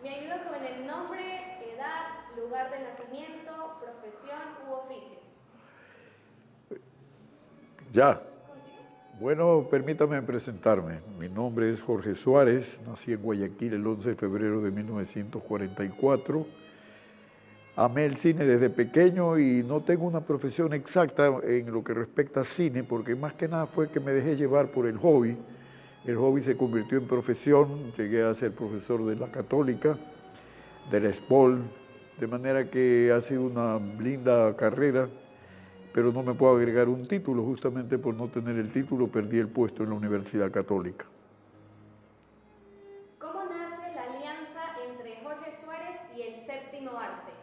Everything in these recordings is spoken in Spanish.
Me ayuda con el nombre, edad, lugar de nacimiento, profesión u oficio. Ya. Bueno, permítame presentarme. Mi nombre es Jorge Suárez, nací en Guayaquil el 11 de febrero de 1944. Amé el cine desde pequeño y no tengo una profesión exacta en lo que respecta a cine, porque más que nada fue que me dejé llevar por el hobby. El hobby se convirtió en profesión, llegué a ser profesor de la Católica, de la SPOL, de manera que ha sido una linda carrera, pero no me puedo agregar un título, justamente por no tener el título perdí el puesto en la Universidad Católica. ¿Cómo nace la alianza entre Jorge Suárez y el séptimo arte?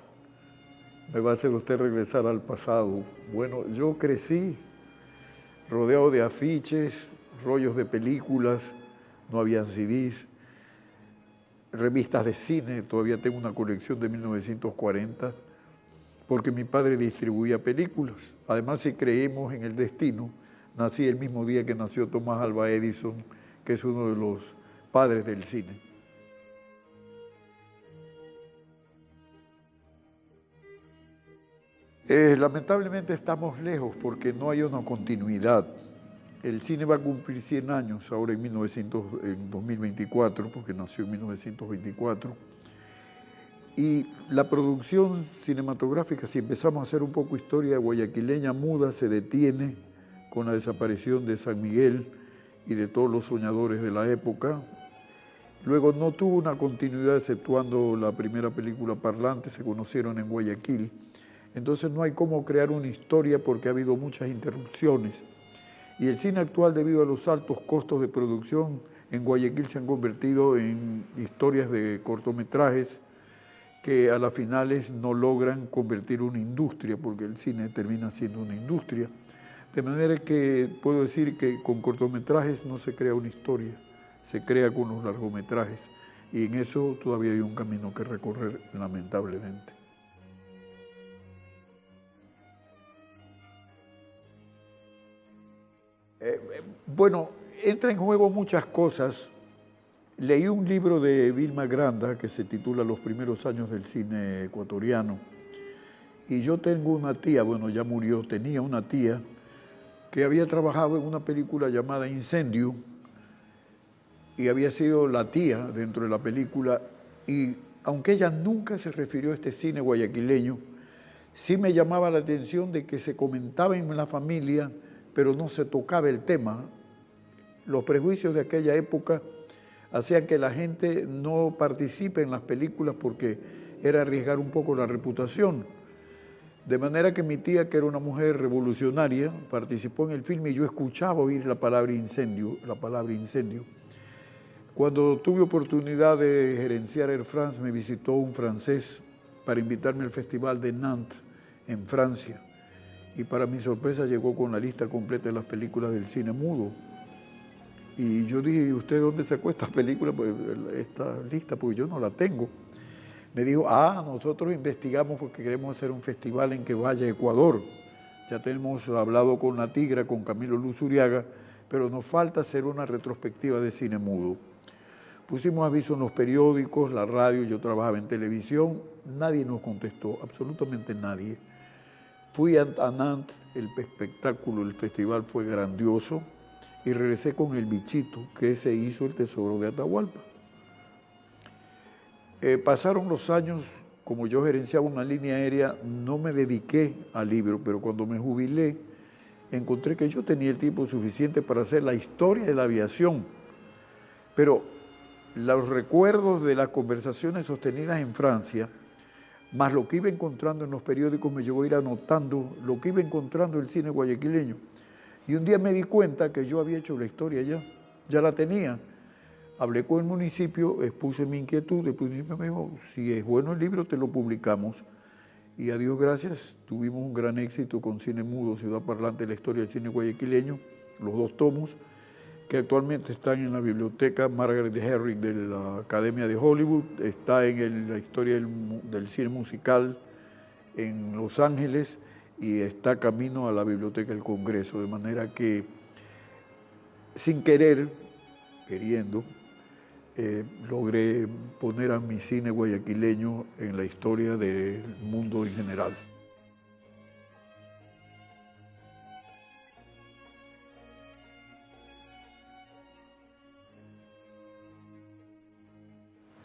Me va a hacer usted regresar al pasado. Bueno, yo crecí rodeado de afiches, rollos de películas, no habían CDs, revistas de cine, todavía tengo una colección de 1940, porque mi padre distribuía películas. Además, si creemos en el destino, nací el mismo día que nació Thomas Alva Edison, que es uno de los padres del cine. Lamentablemente estamos lejos porque no hay una continuidad. El cine va a cumplir 100 años ahora en 2024, porque nació en 1924. Y la producción cinematográfica, si empezamos a hacer un poco historia guayaquileña muda, se detiene con la desaparición de San Miguel y de todos los soñadores de la época. Luego no tuvo una continuidad, exceptuando la primera película Parlante, se conocieron en Guayaquil. Entonces no hay cómo crear una historia porque ha habido muchas interrupciones. Y el cine actual, debido a los altos costos de producción, en Guayaquil se han convertido en historias de cortometrajes que a las finales no logran convertir una industria, porque el cine termina siendo una industria. De manera que puedo decir que con cortometrajes no se crea una historia, se crea con los largometrajes. Y en eso todavía hay un camino que recorrer, lamentablemente. Bueno, entra en juego muchas cosas. Leí un libro de Vilma Granda que se titula Los primeros años del cine ecuatoriano. Y yo tengo una tía, bueno, ya murió, tenía una tía que había trabajado en una película llamada Incendio y había sido la tía dentro de la película. Y aunque ella nunca se refirió a este cine guayaquileño, sí me llamaba la atención de que se comentaba en la familia, pero no se tocaba el tema. Los prejuicios de aquella época hacían que la gente no participe en las películas porque era arriesgar un poco la reputación. De manera que mi tía, que era una mujer revolucionaria, participó en el filme y yo escuchaba oír la palabra incendio, Cuando tuve oportunidad de gerenciar Air France, me visitó un francés para invitarme al Festival de Nantes, en Francia. Y para mi sorpresa llegó con la lista completa de las películas del cine mudo. Y yo dije, ¿usted dónde sacó esta película, esta lista? Porque yo no la tengo. Me dijo, nosotros investigamos porque queremos hacer un festival en que vaya a Ecuador. Ya tenemos hablado con La Tigra, con Camilo Luz Uriaga, pero nos falta hacer una retrospectiva de cine mudo. Pusimos aviso en los periódicos, la radio, yo trabajaba en televisión, nadie nos contestó, absolutamente nadie. Fui a Nantes, el espectáculo, el festival fue grandioso, y regresé con El Bichito, que se hizo el Tesoro de Atahualpa. Pasaron los años, como yo gerenciaba una línea aérea, no me dediqué al libro, pero cuando me jubilé, encontré que yo tenía el tiempo suficiente para hacer la historia de la aviación. Pero los recuerdos de las conversaciones sostenidas en Francia, más lo que iba encontrando en los periódicos, me llevó a ir anotando lo que iba encontrando el cine guayaquileño. Y un día me di cuenta que yo había hecho la historia ya la tenía. Hablé con el municipio, expuse mi inquietud, el municipio me dijo, si es bueno el libro, te lo publicamos. Y a Dios gracias, tuvimos un gran éxito con Cine Mudo, Ciudad Parlante, la historia del cine guayaquileño, los 2 tomos, que actualmente están en la biblioteca Margaret Herrick de la Academia de Hollywood, está en la historia del cine musical en Los Ángeles y está camino a la Biblioteca del Congreso, de manera que, sin querer, queriendo, logré poner a mi cine guayaquileño en la historia del mundo en general.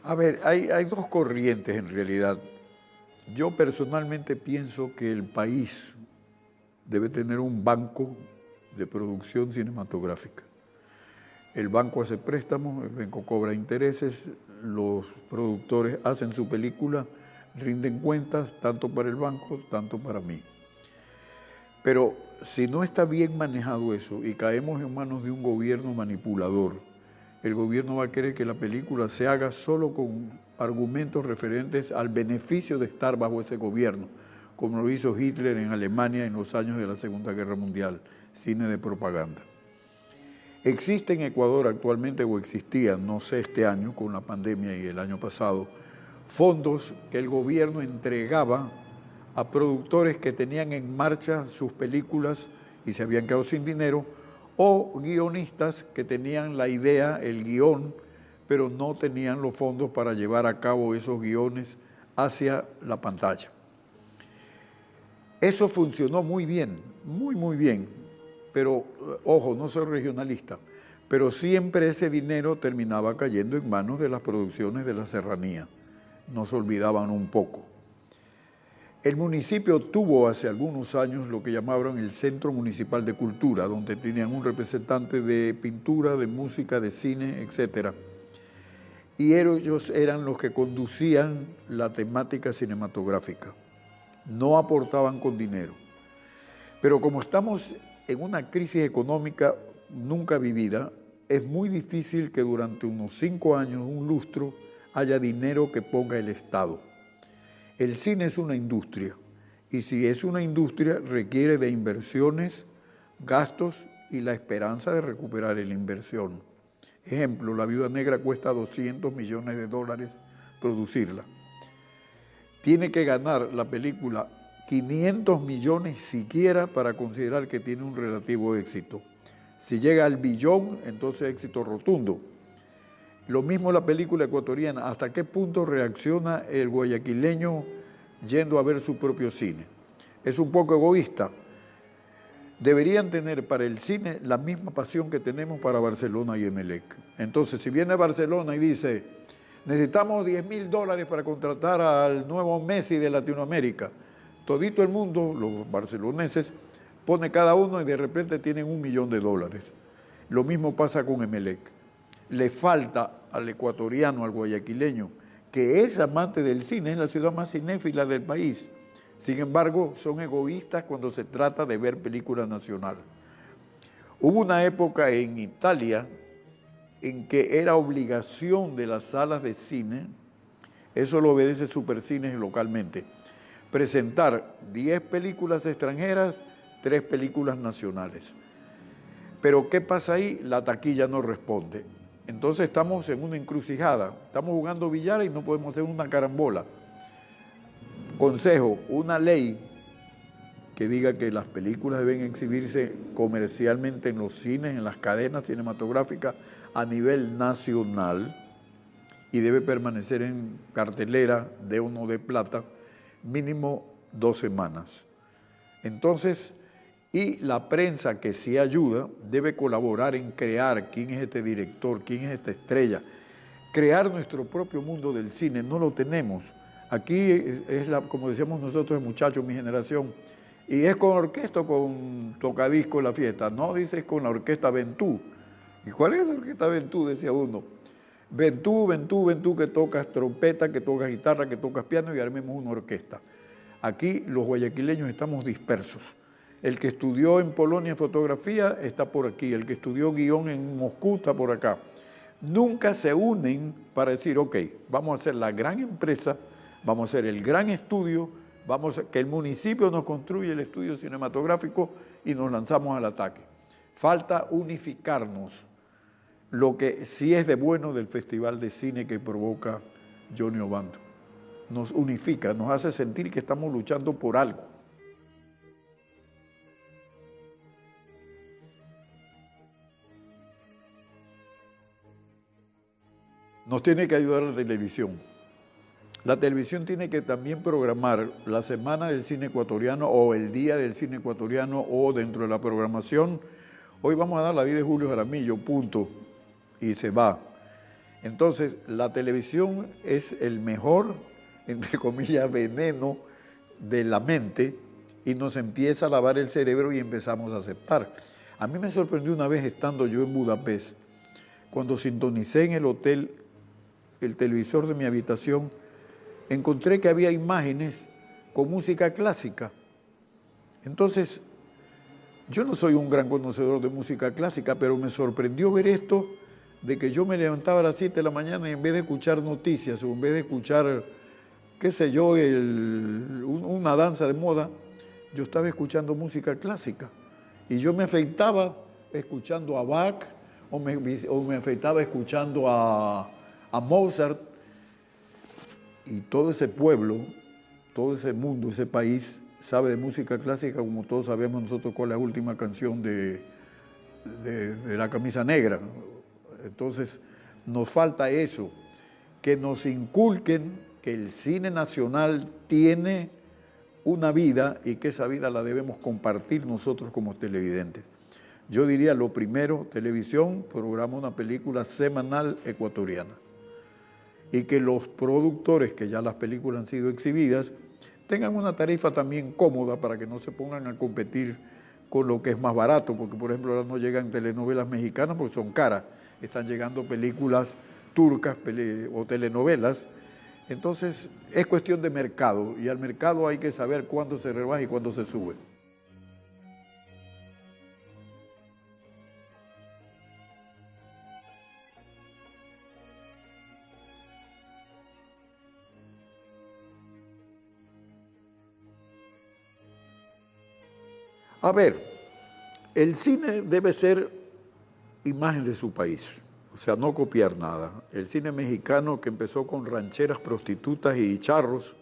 A ver, hay dos corrientes en realidad. Yo personalmente pienso que el país debe tener un banco de producción cinematográfica. El banco hace préstamos, el banco cobra intereses, los productores hacen su película, rinden cuentas tanto para el banco, tanto para mí. Pero si no está bien manejado eso y caemos en manos de un gobierno manipulador, el gobierno va a querer que la película se haga solo con argumentos referentes al beneficio de estar bajo ese gobierno, como lo hizo Hitler en Alemania en los años de la Segunda Guerra Mundial, cine de propaganda. Existe en Ecuador actualmente, o existían, no sé este año con la pandemia y el año pasado, fondos que el gobierno entregaba a productores que tenían en marcha sus películas y se habían quedado sin dinero, o guionistas que tenían la idea, el guión, pero no tenían los fondos para llevar a cabo esos guiones hacia la pantalla. Eso funcionó muy bien, muy bien, pero ojo, no soy regionalista, pero siempre ese dinero terminaba cayendo en manos de las producciones de la serranía, nos olvidaban un poco. El municipio tuvo hace algunos años lo que llamaban el Centro Municipal de Cultura, donde tenían un representante de pintura, de música, de cine, etc. Y ellos eran los que conducían la temática cinematográfica. No aportaban con dinero. Pero como estamos en una crisis económica nunca vivida, es muy difícil que durante unos 5 años, un lustro, haya dinero que ponga el Estado. El cine es una industria y si es una industria requiere de inversiones, gastos y la esperanza de recuperar la inversión. Ejemplo, La Viuda Negra cuesta $200 millones producirla. Tiene que ganar la película 500 millones siquiera para considerar que tiene un relativo éxito. Si llega al billón, entonces éxito rotundo. Lo mismo la película ecuatoriana, ¿hasta qué punto reacciona el guayaquileño yendo a ver su propio cine? Es un poco egoísta. Deberían tener para el cine la misma pasión que tenemos para Barcelona y Emelec. Entonces, si viene Barcelona y dice, necesitamos $10.000 para contratar al nuevo Messi de Latinoamérica, todito el mundo, los barceloneses, pone cada uno y de repente tienen $1 millón. Lo mismo pasa con Emelec. Le falta al ecuatoriano, al guayaquileño, que es amante del cine, es la ciudad más cinéfila del país. Sin embargo, son egoístas cuando se trata de ver película nacional. Hubo una época en Italia en que era obligación de las salas de cine, eso lo obedece Supercines localmente, presentar 10 películas extranjeras, 3 películas nacionales. Pero ¿qué pasa ahí? La taquilla no responde. Entonces estamos en una encrucijada, estamos jugando billar y no podemos hacer una carambola. Consejo, una ley que diga que las películas deben exhibirse comercialmente en los cines, en las cadenas cinematográficas a nivel nacional y debe permanecer en cartelera de uno de plata mínimo 2 semanas. Entonces, y la prensa que sí ayuda debe colaborar en crear quién es este director, quién es esta estrella. Crear nuestro propio mundo del cine, no lo tenemos. Aquí es como decíamos nosotros, muchachos, mi generación, y es con orquesta o con tocadisco la fiesta. No, dice con la orquesta Ventú. ¿Y cuál es la orquesta Ventú? Decía uno. Ventú, que tocas trompeta, que tocas guitarra, que tocas piano y armemos una orquesta. Aquí los guayaquileños estamos dispersos. El que estudió en Polonia fotografía está por aquí, el que estudió guión en Moscú está por acá. Nunca se unen para decir, ok, vamos a hacer la gran empresa, vamos a hacer el gran estudio, que el municipio nos construya el estudio cinematográfico y nos lanzamos al ataque. Falta unificarnos, lo que sí es de bueno del Festival de Cine que provoca Johnny Obando. Nos unifica, nos hace sentir que estamos luchando por algo. nos tiene que ayudar la televisión. La televisión tiene que también programar la Semana del Cine Ecuatoriano o el Día del Cine Ecuatoriano o dentro de la programación. Hoy vamos a dar la vida de Julio Jaramillo, punto, y se va. Entonces, la televisión es el mejor, entre comillas, veneno de la mente y nos empieza a lavar el cerebro y empezamos a aceptar. A mí me sorprendió una vez estando yo en Budapest, cuando sintonicé en el hotel el televisor de mi habitación, encontré que había imágenes con música clásica. Entonces, yo no soy un gran conocedor de música clásica, pero me sorprendió ver esto de que yo me levantaba a las 7 de la mañana y en vez de escuchar noticias o en vez de escuchar, qué sé yo, una danza de moda, yo estaba escuchando música clásica. Y yo me afeitaba escuchando a Bach o me afeitaba escuchando a Mozart. Y todo ese pueblo, todo ese mundo, ese país, sabe de música clásica como todos sabemos nosotros cuál es la última canción de La Camisa Negra. Entonces, nos falta eso, que nos inculquen que el cine nacional tiene una vida y que esa vida la debemos compartir nosotros como televidentes. Yo diría, lo primero, televisión, programa una película semanal ecuatoriana. Y que los productores, que ya las películas han sido exhibidas, tengan una tarifa también cómoda para que no se pongan a competir con lo que es más barato, porque por ejemplo ahora no llegan telenovelas mexicanas porque son caras, están llegando películas turcas o telenovelas. Entonces es cuestión de mercado y al mercado hay que saber cuándo se rebaja y cuándo se sube. A ver, el cine debe ser imagen de su país, o sea, no copiar nada. El cine mexicano, que empezó con rancheras, prostitutas y charros,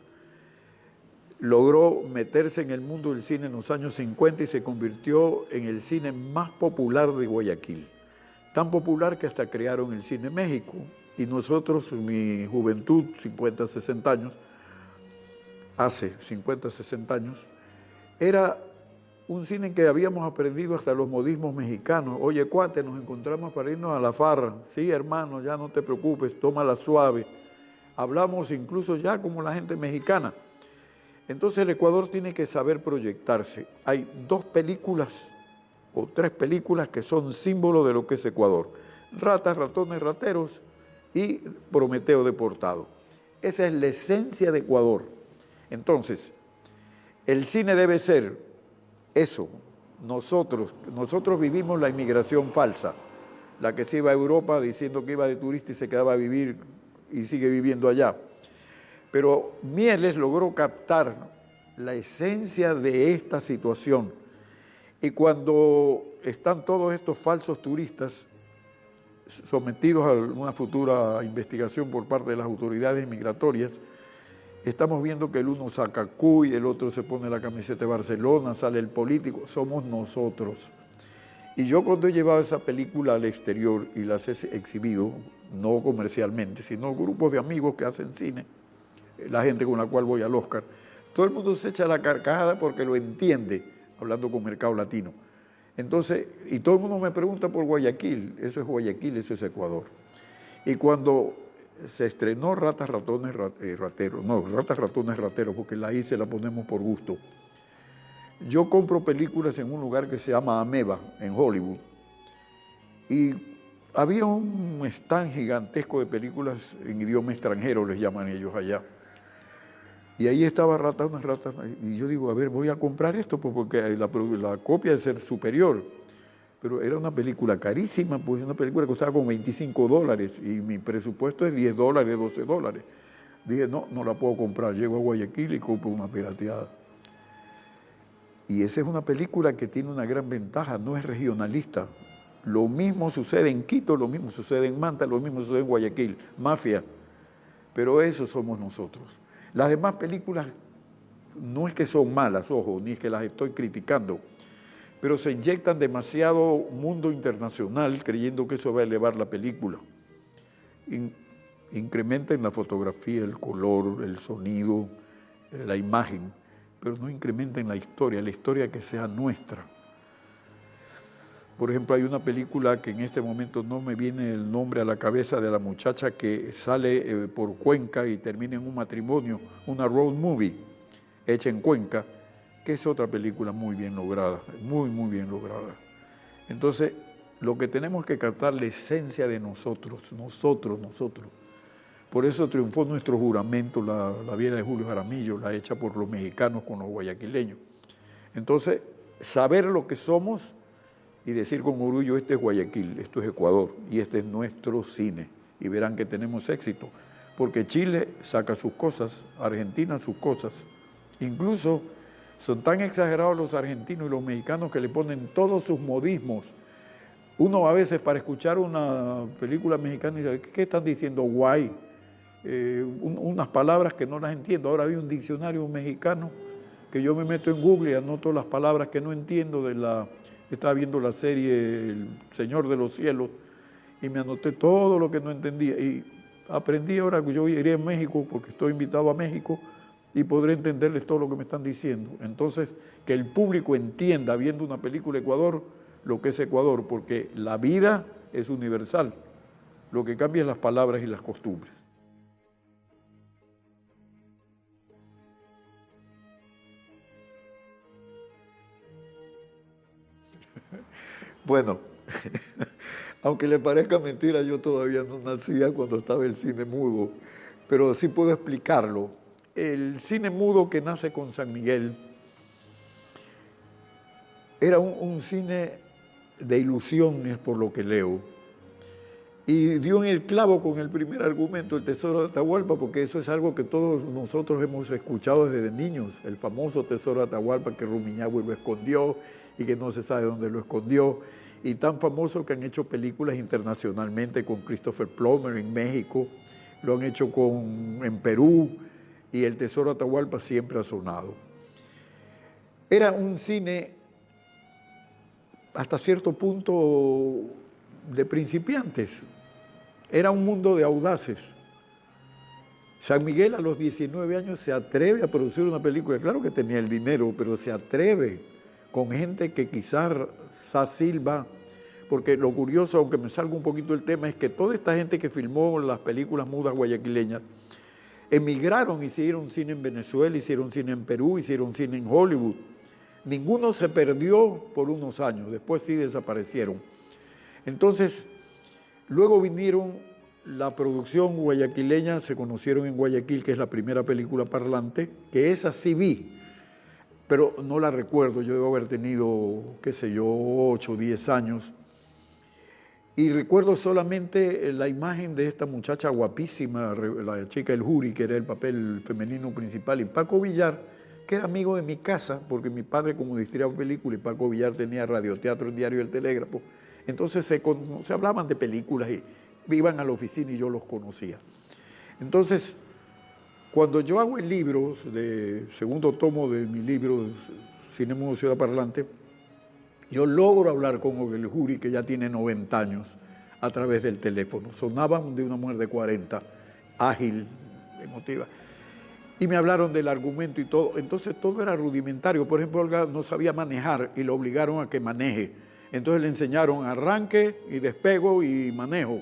logró meterse en el mundo del cine en los años 50 y se convirtió en el cine más popular de Guayaquil. Tan popular que hasta crearon el Cine México. Y nosotros, en mi juventud, 50, 60 años, hace 50, 60 años, era un cine en que habíamos aprendido hasta los modismos mexicanos. Oye, cuate, nos encontramos para irnos a la farra. Sí, hermano, ya no te preocupes, tómala suave. Hablamos incluso ya como la gente mexicana. Entonces el Ecuador tiene que saber proyectarse. Hay 2 películas o 3 películas que son símbolo de lo que es Ecuador. Ratas, ratones, rateros y Prometeo deportado. Esa es la esencia de Ecuador. Entonces, el cine debe ser eso. Nosotros vivimos la inmigración falsa, la que se iba a Europa diciendo que iba de turista y se quedaba a vivir y sigue viviendo allá. Pero Mieles logró captar la esencia de esta situación. Y cuando están todos estos falsos turistas sometidos a una futura investigación por parte de las autoridades migratorias, estamos viendo que el uno saca cuy, el otro se pone la camiseta de Barcelona, sale el político, somos nosotros. Y yo cuando he llevado esa película al exterior y las he exhibido, no comercialmente, sino grupos de amigos que hacen cine, la gente con la cual voy al Oscar, todo el mundo se echa la carcajada porque lo entiende, hablando con Mercado Latino. Entonces, y todo el mundo me pregunta por Guayaquil, eso es Guayaquil, eso es Ecuador. Y cuando se estrenó Ratas, Ratones, Rateros, no, Ratas, Ratones, Rateros, porque la I se la ponemos por gusto. Yo compro películas en un lugar que se llama Ameba, en Hollywood, y había un stand gigantesco de películas en idioma extranjero, les llaman ellos allá. Y ahí estaba Ratas, y yo digo, a ver, voy a comprar esto porque la copia debe ser superior. Pero era una película carísima, pues una película que costaba como $25 y mi presupuesto es $10, $12. Dije, no la puedo comprar. Llego a Guayaquil y compro una pirateada. Y esa es una película que tiene una gran ventaja, no es regionalista. Lo mismo sucede en Quito, lo mismo sucede en Manta, lo mismo sucede en Guayaquil, mafia. Pero eso somos nosotros. Las demás películas no es que son malas, ojo, ni es que las estoy criticando, pero se inyectan demasiado mundo internacional creyendo que eso va a elevar la película. Y incrementa en la fotografía el color, el sonido, la imagen, pero no incrementa en la historia que sea nuestra. Por ejemplo, hay una película que en este momento no me viene el nombre a la cabeza, de la muchacha que sale por Cuenca y termina en un matrimonio, una road movie hecha en Cuenca, que es otra película muy bien lograda, muy bien lograda. Entonces, lo que tenemos que captar la esencia de nosotros. Por eso triunfó nuestro juramento, la vida de Julio Jaramillo, la hecha por los mexicanos con los guayaquileños. Entonces, saber lo que somos y decir con orgullo, este es Guayaquil, esto es Ecuador y este es nuestro cine. Y verán que tenemos éxito, porque Chile saca sus cosas, Argentina sus cosas. Incluso son tan exagerados los argentinos y los mexicanos que le ponen todos sus modismos. Uno a veces para escuchar una película mexicana dice, ¿qué están diciendo? Guay. Unas palabras que no las entiendo. Ahora hay un diccionario mexicano que yo me meto en Google y anoto las palabras que no entiendo estaba viendo la serie El Señor de los Cielos y me anoté todo lo que no entendía y aprendí. Ahora que yo iré a México porque estoy invitado a México y podré entenderles todo lo que me están diciendo. Entonces, que el público entienda viendo una película de Ecuador lo que es Ecuador, porque la vida es universal. Lo que cambia es las palabras y las costumbres. Bueno, aunque le parezca mentira, yo todavía no nacía cuando estaba el cine mudo, pero sí puedo explicarlo. El cine mudo que nace con San Miguel era un cine de ilusiones, por lo que leo, y dio en el clavo con el primer argumento, El Tesoro de Atahualpa, porque eso es algo que todos nosotros hemos escuchado desde niños, el famoso Tesoro de Atahualpa que Rumiñahui lo escondió y que no se sabe dónde lo escondió, y tan famoso que han hecho películas internacionalmente con Christopher Plummer en México, lo han hecho en Perú, y El Tesoro de Atahualpa siempre ha sonado. Era un cine hasta cierto punto de principiantes, era un mundo de audaces. San Miguel a los 19 años se atreve a producir una película, claro que tenía el dinero, pero se atreve con gente que quizás Silva, porque lo curioso, aunque me salga un poquito el tema, es que toda esta gente que filmó las películas mudas guayaquileñas emigraron, hicieron cine en Venezuela, hicieron cine en Perú, hicieron cine en Hollywood. Ninguno se perdió por unos años, después sí desaparecieron. Entonces, luego vinieron la producción guayaquileña, se conocieron en Guayaquil, que es la primera película parlante, que esa sí vi, pero no la recuerdo, yo debo haber tenido, qué sé yo, 8 o 10 años, y recuerdo solamente la imagen de esta muchacha guapísima, la chica El Juri, que era el papel femenino principal, y Paco Villar, que era amigo de mi casa, porque mi padre como distribuidor de películas, y Paco Villar tenía radioteatro en Diario El Telégrafo, entonces se hablaban de películas y iban a la oficina y yo los conocía. Entonces, cuando yo hago el libro, segundo tomo de mi libro, Cine Mudo Ciudad Parlante, yo logro hablar con El Juri, que ya tiene 90 años, a través del teléfono. Sonaban de una mujer de 40, ágil, emotiva. Y me hablaron del argumento y todo. Entonces todo era rudimentario. Por ejemplo, Olga no sabía manejar y lo obligaron a que maneje. Entonces le enseñaron arranque y despego y manejo.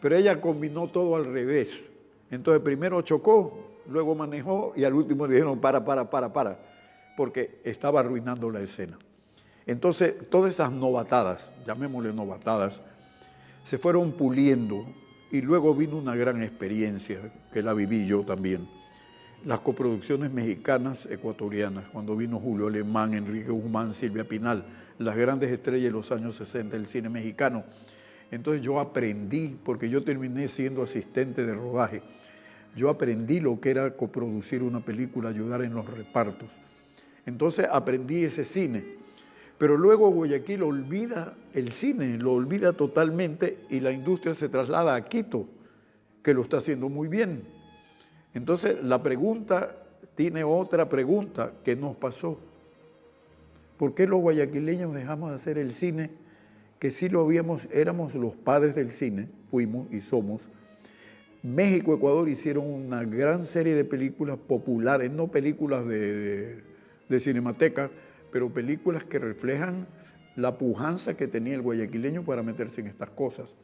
Pero ella combinó todo al revés. Entonces primero chocó, luego manejó y al último le dijeron para, porque estaba arruinando la escena. Entonces todas esas novatadas, llamémosle novatadas, se fueron puliendo y luego vino una gran experiencia que la viví yo también. Las coproducciones mexicanas ecuatorianas, cuando vino Julio Alemán, Enrique Guzmán, Silvia Pinal, las grandes estrellas de los años 60 del cine mexicano. Entonces yo aprendí, porque yo terminé siendo asistente de rodaje, yo aprendí lo que era coproducir una película, ayudar en los repartos. Entonces aprendí ese cine, pero luego Guayaquil olvida el cine, lo olvida totalmente y la industria se traslada a Quito, que lo está haciendo muy bien. Entonces la pregunta tiene otra pregunta, ¿qué nos pasó? ¿Por qué los guayaquileños dejamos de hacer el cine que sí lo habíamos, éramos los padres del cine, fuimos y somos, México, Ecuador hicieron una gran serie de películas populares, no películas de cinemateca, pero películas que reflejan la pujanza que tenía el guayaquileño para meterse en estas cosas.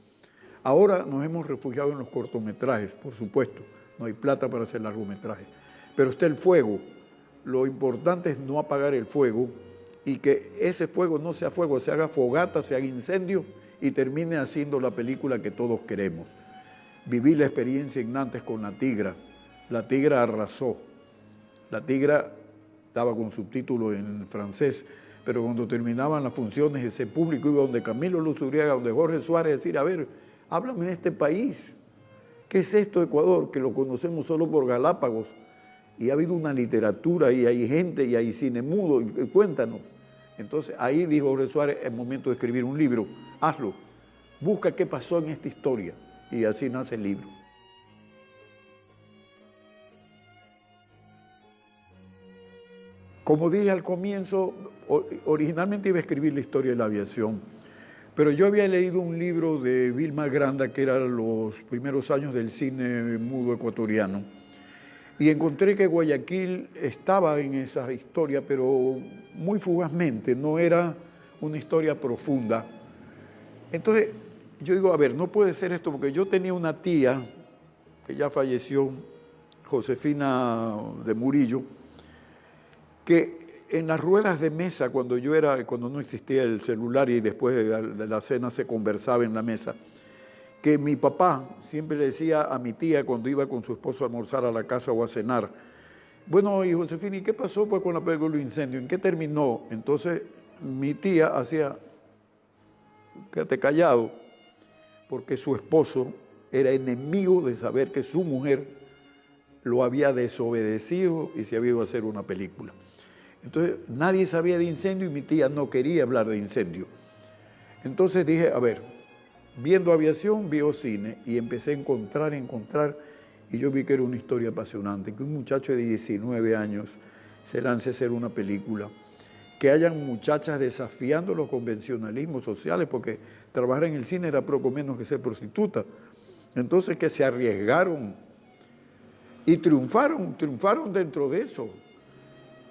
Ahora nos hemos refugiado en los cortometrajes, por supuesto, no hay plata para hacer largometrajes, pero está el fuego. Lo importante es no apagar el fuego y que ese fuego no sea fuego, se haga fogata, se haga incendio y termine haciendo la película que todos queremos. Viví la experiencia en Nantes con La Tigra. La Tigra arrasó. La Tigra estaba con subtítulos en francés, pero cuando terminaban las funciones, ese público iba donde Camilo Luzuriaga, donde Jorge Suárez, a decir, a ver, háblame en este país. ¿Qué es esto, Ecuador? Que lo conocemos solo por Galápagos. Y ha habido una literatura, y hay gente, y hay cine mudo, y cuéntanos. Entonces ahí dijo Jorge Suárez, es momento de escribir un libro, hazlo, busca qué pasó en esta historia. Y así nace el libro. Como dije al comienzo, originalmente iba a escribir la historia de la aviación, pero yo había leído un libro de Vilma Granda, que eran los primeros años del cine mudo ecuatoriano, y encontré que Guayaquil estaba en esa historia, pero muy fugazmente, no era una historia profunda. Entonces, yo digo, a ver, no puede ser esto, porque yo tenía una tía que ya falleció, Josefina de Murillo, que en las ruedas de mesa, cuando no existía el celular y después de la cena se conversaba en la mesa, que mi papá siempre le decía a mi tía cuando iba con su esposo a almorzar a la casa o a cenar, bueno, y Josefina, ¿y qué pasó pues con la película del incendio? ¿En qué terminó? Entonces mi tía hacía, quédate callado, porque su esposo era enemigo de saber que su mujer lo había desobedecido y se había ido a hacer una película. Entonces nadie sabía de incendio y mi tía no quería hablar de incendio. Entonces dije, a ver, viendo aviación, vio cine y empecé a encontrar y yo vi que era una historia apasionante, que un muchacho de 19 años se lance a hacer una película, que hayan muchachas desafiando los convencionalismos sociales, porque trabajar en el cine era poco menos que ser prostituta. Entonces que se arriesgaron y triunfaron dentro de eso.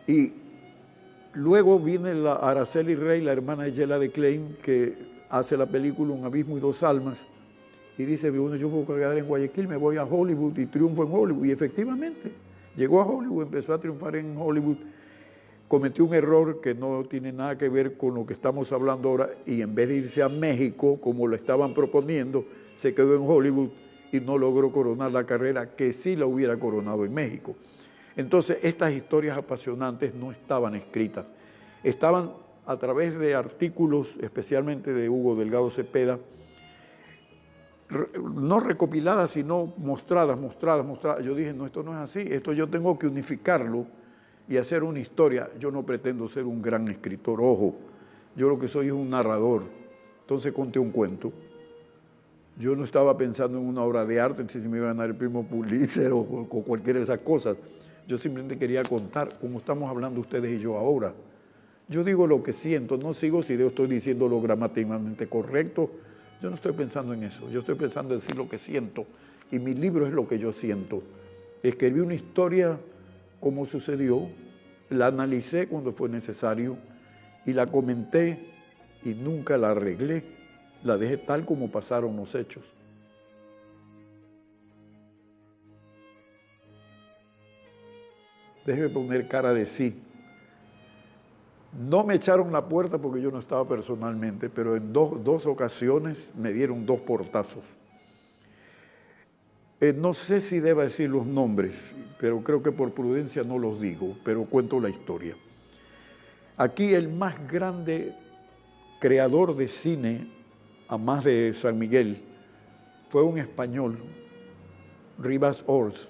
Y luego viene la Araceli Rey, la hermana de Yela de Klein, que hace la película Un abismo y dos almas, y dice, bueno, yo voy a quedar en Guayaquil, me voy a Hollywood y triunfo en Hollywood. Y efectivamente, llegó a Hollywood, empezó a triunfar en Hollywood, cometió un error que no tiene nada que ver con lo que estamos hablando ahora, y en vez de irse a México, como lo estaban proponiendo, se quedó en Hollywood y no logró coronar la carrera que sí la hubiera coronado en México. Entonces, estas historias apasionantes no estaban escritas, estaban a través de artículos, especialmente de Hugo Delgado Cepeda, no recopiladas, sino mostradas. Yo dije, no, esto no es así, esto yo tengo que unificarlo y hacer una historia. Yo no pretendo ser un gran escritor, ojo, yo lo que soy es un narrador. Entonces conté un cuento. Yo no estaba pensando en una obra de arte, si me iba a ganar el premio Pulitzer o cualquiera de esas cosas. Yo simplemente quería contar, como estamos hablando ustedes y yo ahora. Yo digo lo que siento, no sigo si yo estoy diciendo lo gramáticamente correcto. Yo no estoy pensando en eso, yo estoy pensando en decir lo que siento. Y mi libro es lo que yo siento. Escribí una historia como sucedió, la analicé cuando fue necesario y la comenté y nunca la arreglé. La dejé tal como pasaron los hechos. Déjeme poner cara de sí. No me echaron la puerta porque yo no estaba personalmente, pero en dos ocasiones me dieron 2 portazos. No sé si deba decir los nombres, pero creo que por prudencia no los digo, pero cuento la historia. Aquí el más grande creador de cine, a más de San Miguel, fue un español, Rivas Ors,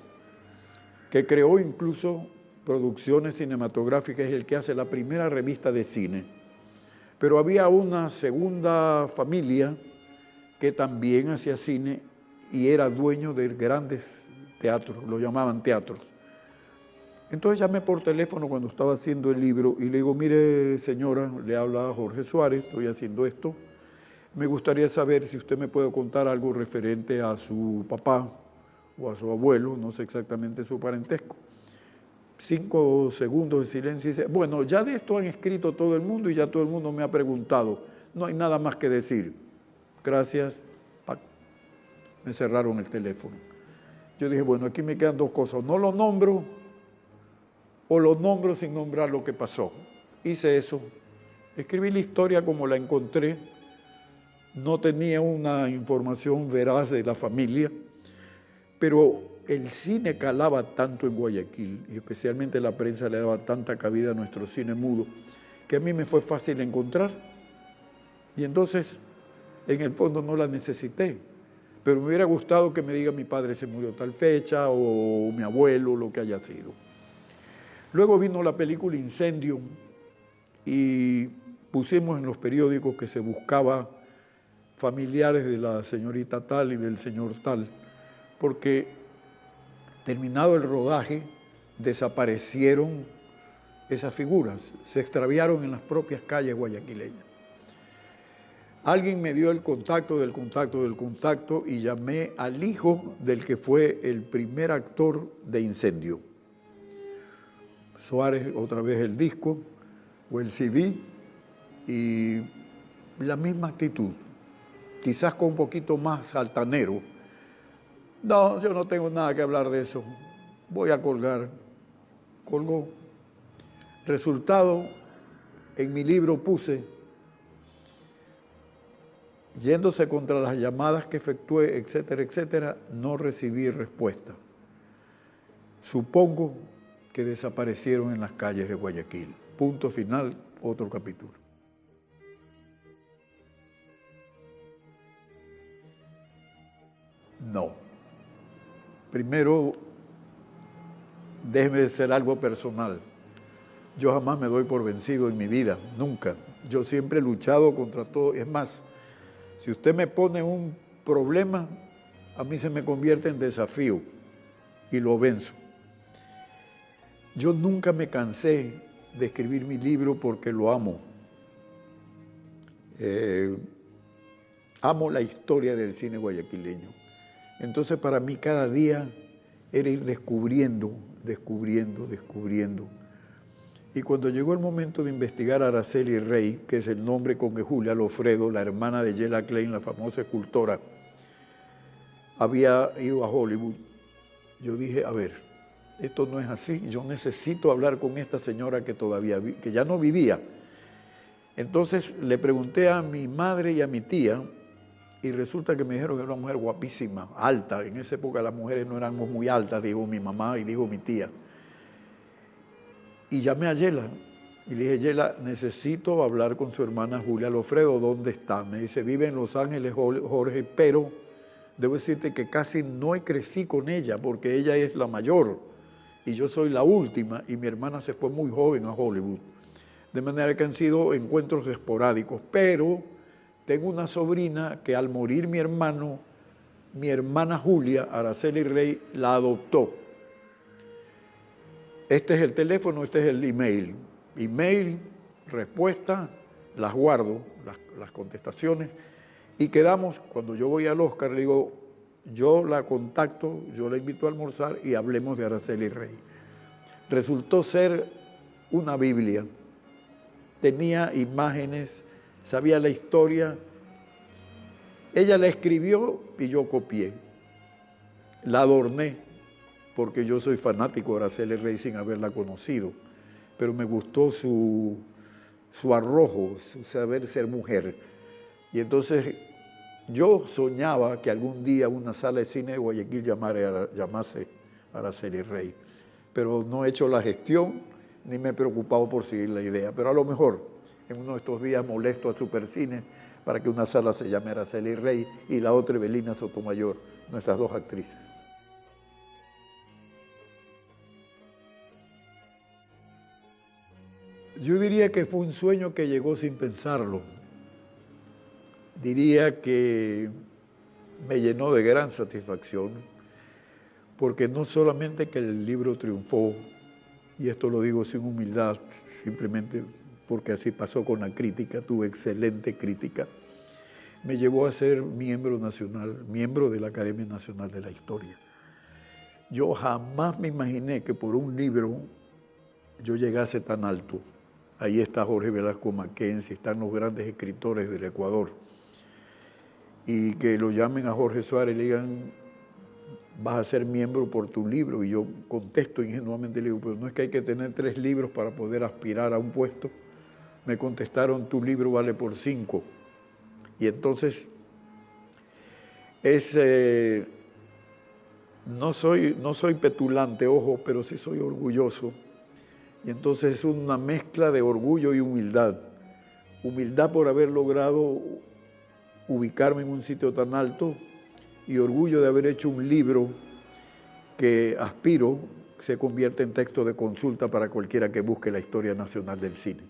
que creó incluso producciones cinematográficas, es el que hace la primera revista de cine. Pero había una segunda familia que también hacía cine y era dueño de grandes teatros, lo llamaban teatros. Entonces llamé por teléfono cuando estaba haciendo el libro y le digo, mire señora, le habla Jorge Suárez, estoy haciendo esto. Me gustaría saber si usted me puede contar algo referente a su papá, o a su abuelo, no sé exactamente su parentesco. 5 segundos de silencio y dice, bueno, ya de esto han escrito todo el mundo y ya todo el mundo me ha preguntado, no hay nada más que decir. Gracias, ¡pac! Me cerraron el teléfono. Yo dije, bueno, aquí me quedan 2 cosas, no lo nombro o lo nombro sin nombrar lo que pasó. Hice eso, escribí la historia como la encontré, no tenía una información veraz de la familia, pero el cine calaba tanto en Guayaquil, y especialmente la prensa le daba tanta cabida a nuestro cine mudo, que a mí me fue fácil encontrar. Y entonces, en el fondo no la necesité, pero me hubiera gustado que me diga mi padre se murió tal fecha, o mi abuelo, lo que haya sido. Luego vino la película Incendio, y pusimos en los periódicos que se buscaba familiares de la señorita tal y del señor tal, porque terminado el rodaje desaparecieron esas figuras, se extraviaron en las propias calles guayaquileñas. Alguien me dio el contacto del contacto del contacto y llamé al hijo del que fue el primer actor de Incendio. Suárez, otra vez el disco o el CD, y la misma actitud, quizás con un poquito más altanero. No, yo no tengo nada que hablar de eso, voy a colgar. Colgó. Resultado, en mi libro puse, yéndose contra las llamadas que efectué, etcétera, etcétera, no recibí respuesta. Supongo que desaparecieron en las calles de Guayaquil. Punto final, otro capítulo. No. Primero, déjeme decir algo personal. Yo jamás me doy por vencido en mi vida, nunca. Yo siempre he luchado contra todo. Es más, si usted me pone un problema, a mí se me convierte en desafío y lo venzo. Yo nunca me cansé de escribir mi libro porque lo amo. Amo la historia del cine guayaquileño. Entonces para mí cada día era ir descubriendo. Y cuando llegó el momento de investigar a Araceli Rey, que es el nombre con que Julia Lofredo, la hermana de Yela Klein, la famosa escultora, había ido a Hollywood, yo dije, a ver, esto no es así, yo necesito hablar con esta señora que ya no vivía. Entonces le pregunté a mi madre y a mi tía, y resulta que me dijeron que era una mujer guapísima, alta. En esa época las mujeres no éramos muy altas, dijo mi mamá y dijo mi tía. Y llamé a Yela y le dije, Yela, necesito hablar con su hermana Julia Lofredo, ¿dónde está? Me dice, vive en Los Ángeles, Jorge, pero debo decirte que casi no crecí con ella porque ella es la mayor y yo soy la última y mi hermana se fue muy joven a Hollywood. De manera que han sido encuentros esporádicos, pero tengo una sobrina que al morir mi hermano, mi hermana Julia, Araceli Rey, la adoptó. Este es el teléfono, este es el email. Email, respuesta, las guardo, las contestaciones, y quedamos, cuando yo voy al Oscar, le digo, yo la contacto, yo la invito a almorzar y hablemos de Araceli Rey. Resultó ser una Biblia. Tenía imágenes, sabía la historia. Ella la escribió y yo copié. La adorné, porque yo soy fanático de Araceli Rey sin haberla conocido, pero me gustó su arrojo, su saber ser mujer. Y entonces yo soñaba que algún día una sala de cine de Guayaquil llamase Araceli Rey, pero no he hecho la gestión ni me he preocupado por seguir la idea, pero a lo mejor en uno de estos días molesto a Supercine para que una sala se llame Araceli Rey y la otra Evelina Sotomayor, nuestras 2 actrices. Yo diría que fue un sueño que llegó sin pensarlo. Diría que me llenó de gran satisfacción, porque no solamente que el libro triunfó, y esto lo digo sin humildad, simplemente porque así pasó con la crítica, tuve excelente crítica, me llevó a ser miembro nacional, miembro de la Academia Nacional de la Historia. Yo jamás me imaginé que por un libro yo llegase tan alto. Ahí está Jorge Velasco Mackenzie, están los grandes escritores del Ecuador. Y que lo llamen a Jorge Suárez y le digan, vas a ser miembro por tu libro. Y yo contesto ingenuamente, le digo, pero no es que hay que tener 3 libros para poder aspirar a un puesto. Me contestaron, tu libro vale por 5. Y entonces, no soy petulante, ojo, pero sí soy orgulloso. Y entonces es una mezcla de orgullo y humildad. Humildad por haber logrado ubicarme en un sitio tan alto y orgullo de haber hecho un libro que aspiro se convierte en texto de consulta para cualquiera que busque la historia nacional del cine.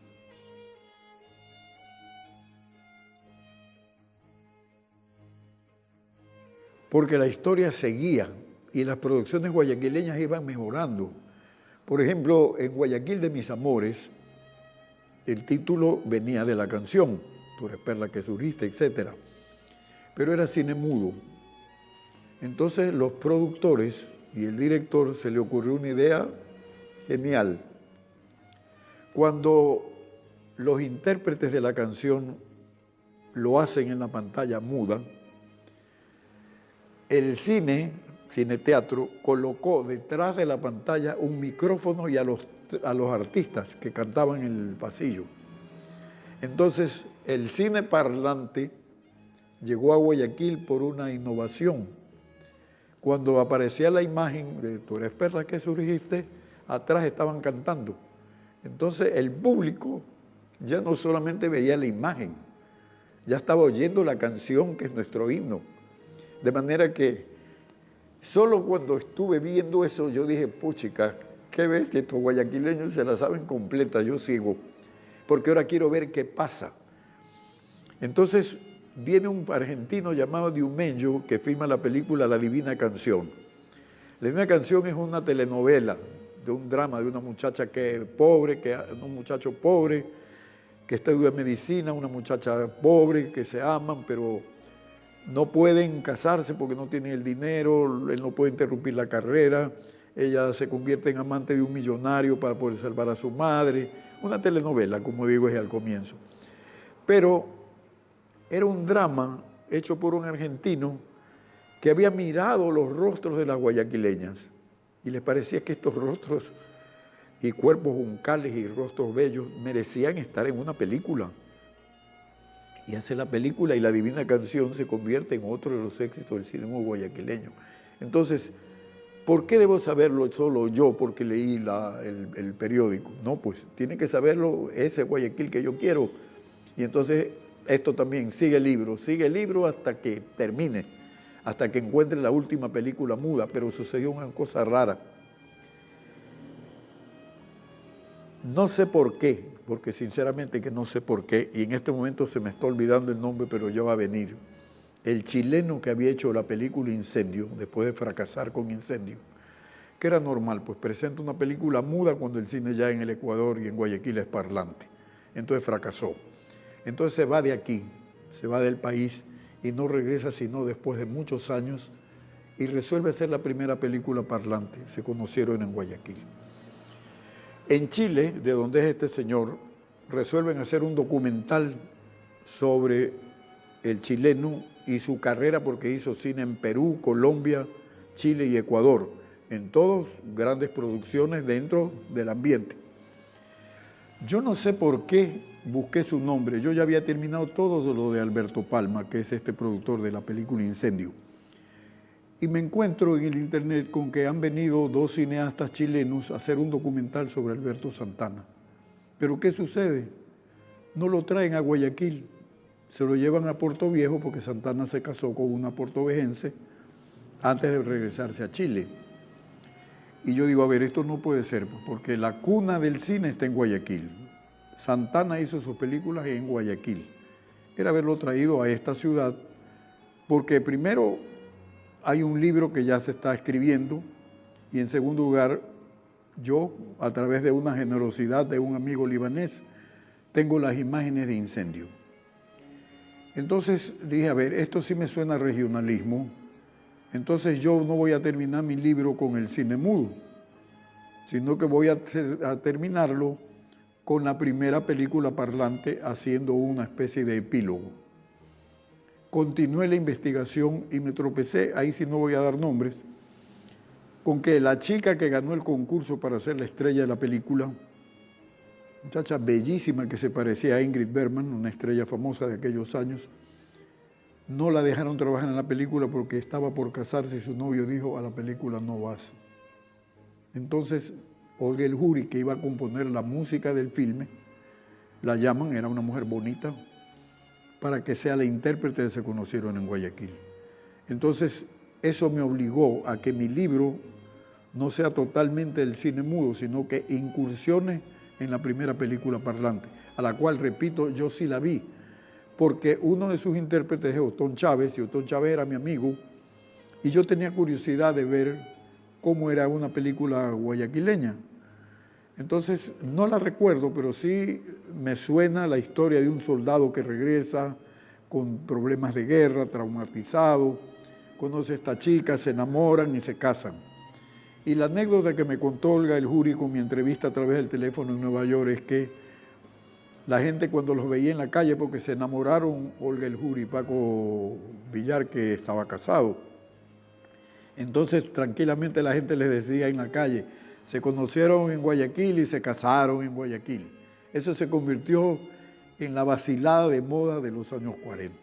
Porque la historia seguía y las producciones guayaquileñas iban mejorando. Por ejemplo, en Guayaquil de mis amores, el título venía de la canción, Tú eres perla que surgiste, etc. Pero era cine mudo. Entonces los productores y el director se le ocurrió una idea genial. Cuando los intérpretes de la canción lo hacen en la pantalla muda, el cine-teatro, colocó detrás de la pantalla un micrófono y a los artistas que cantaban en el pasillo. Entonces, el cine parlante llegó a Guayaquil por una innovación. Cuando aparecía la imagen de Tú eres perla que surgiste, atrás estaban cantando. Entonces, el público ya no solamente veía la imagen, ya estaba oyendo la canción que es nuestro himno. De manera que solo cuando estuve viendo eso, yo dije, puchica, qué bestia, estos guayaquileños se la saben completa, yo sigo, porque ahora quiero ver qué pasa. Entonces viene un argentino llamado Diumenjo que filma la película La Divina Canción. La Divina Canción es una telenovela de un drama de una muchacha un muchacho pobre que estudia medicina, una muchacha pobre que se aman, pero no pueden casarse porque no tienen el dinero, él no puede interrumpir la carrera, ella se convierte en amante de un millonario para poder salvar a su madre. Una telenovela, como digo, es al comienzo. Pero era un drama hecho por un argentino que había mirado los rostros de las guayaquileñas y les parecía que estos rostros y cuerpos juncales y rostros bellos merecían estar en una película. Y hace la película y La Divina Canción se convierte en otro de los éxitos del cine guayaquileño. Entonces, ¿por qué debo saberlo solo yo porque leí el periódico? No, pues tiene que saberlo ese Guayaquil que yo quiero. Y entonces esto también sigue el libro hasta que termine, hasta que encuentre la última película muda, pero sucedió una cosa rara. No sé por qué, porque sinceramente que no sé por qué, y en este momento se me está olvidando el nombre, pero ya va a venir. El chileno que había hecho la película Incendio, después de fracasar con Incendio, que era normal, pues presenta una película muda cuando el cine ya en el Ecuador y en Guayaquil es parlante. Entonces fracasó. Entonces se va de aquí, se va del país y no regresa sino después de muchos años y resuelve hacer la primera película parlante. Se conocieron en Guayaquil. En Chile, de donde es este señor, resuelven hacer un documental sobre el chileno y su carrera porque hizo cine en Perú, Colombia, Chile y Ecuador, en todas grandes producciones dentro del ambiente. Yo no sé por qué busqué su nombre, yo ya había terminado todo lo de Alberto Palma, que es este productor de la película Incendio. Y me encuentro en el internet con que han venido 2 cineastas chilenos a hacer un documental sobre Alberto Santana. ¿Pero qué sucede? No lo traen a Guayaquil, se lo llevan a Puerto Viejo porque Santana se casó con una portovejense antes de regresarse a Chile. Y yo digo, a ver, esto no puede ser, porque la cuna del cine está en Guayaquil. Santana hizo sus películas en Guayaquil. Era haberlo traído a esta ciudad, porque primero hay un libro que ya se está escribiendo y en segundo lugar, yo, a través de una generosidad de un amigo libanés, tengo las imágenes de Incendio. Entonces dije, a ver, esto sí me suena a regionalismo Entonces yo no voy a terminar mi libro con el cine mudo, sino que voy a terminarlo con la primera película parlante haciendo una especie de epílogo. Continué la investigación y me tropecé, ahí sí no voy a dar nombres, con que la chica que ganó el concurso para ser la estrella de la película, muchacha bellísima que se parecía a Ingrid Bergman, una estrella famosa de aquellos años, no la dejaron trabajar en la película porque estaba por casarse y su novio dijo, a la película no vas. Entonces, Olga El Jury, que iba a componer la música del filme, la llaman, era una mujer bonita, para que sea la intérprete de Se conocieron en Guayaquil. Entonces, eso me obligó a que mi libro no sea totalmente el cine mudo, sino que incursione en la primera película parlante, a la cual, repito, yo sí la vi, porque uno de sus intérpretes es Otón Chávez, y Otón Chávez era mi amigo, y yo tenía curiosidad de ver cómo era una película guayaquileña. Entonces, no la recuerdo, pero sí me suena la historia de un soldado que regresa con problemas de guerra, traumatizado, conoce a esta chica, se enamoran y se casan. Y la anécdota que me contó Olga El Jury con mi entrevista a través del teléfono en Nueva York es que la gente cuando los veía en la calle, porque se enamoraron Olga El Jury y Paco Villar, que estaba casado, entonces tranquilamente la gente les decía en la calle, se conocieron en Guayaquil y se casaron en Guayaquil. Eso se convirtió en la vacilada de moda de los años 40.